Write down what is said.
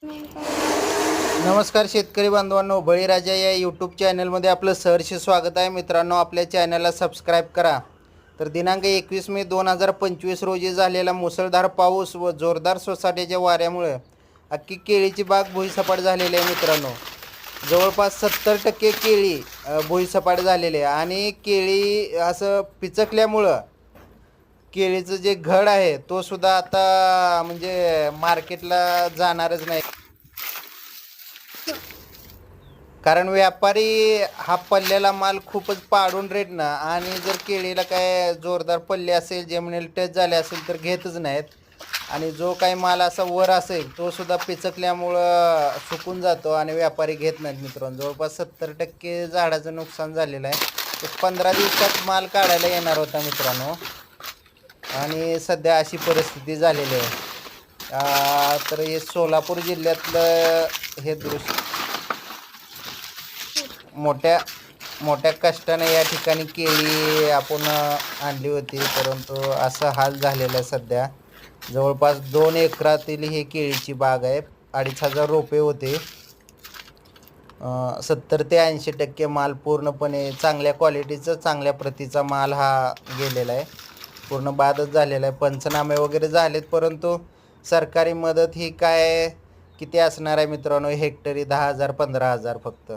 नमस्कार शेतकरी बांधवांनो, बळीराजा या यूट्यूब चॅनलमध्ये आपलं सहर्ष स्वागत आहे. मित्रांनो, आपल्या चॅनलला सबस्क्राईब करा. तर दिनांक 21 मे 2025 रोजी झालेला मुसळधार पाऊस व जोरदार सोसाट्याच्या वाऱ्यामुळे अख्खी केळीची बाग भुईसपाट झालेली आहे. मित्रांनो, जवळपास 70% केळी भुईसपाट झालेली आहे आणि केळी असं पिचकल्यामुळं केळीचं जे घड आहे तो सुद्धा आता म्हणजे मार्केटला जाणारच नाही. कारण व्यापारी हा पल्ल्याला माल खूपच पाडून रेटनं आणि जर केळीला काय जोरदार पल्ले असेल, जमिनीला टच झाले असेल तर घेतच नाहीत. आणि जो काही माल असा वर असेल तो सुद्धा पिचकल्यामुळं सुकून जातो आणि व्यापारी घेत नाहीत. मित्रांनो, जवळपास 70% झाडाचं नुकसान झालेलं आहे. ते 15 दिवसात माल काढायला येणार होता मित्रांनो, आणि सध्या अशी परिस्थिती झालेली आहे. तर हे सोलापूर जिल्ह्यातलं हे दृश्य मोठ्या कष्टाने या ठिकाणी केळी आपण आणली होती, परंतु असा हाल झालेला आहे. सध्या जवळपास 2 एकरातील ही केळीची बाग आहे. 2500 रोपे होते. 70 ते 80% माल पूर्णपणे चांगल्या क्वालिटीचा, चांगल्या प्रतीचा माल हा गेलेला आहे. पूर्ण बादच झालेला आहे. पंचनामे वगैरे झालेत, परंतु सरकारी मदत ही काय किती असणार आहे मित्रांनो? हेक्टरी 10,000 15,000 फक्त.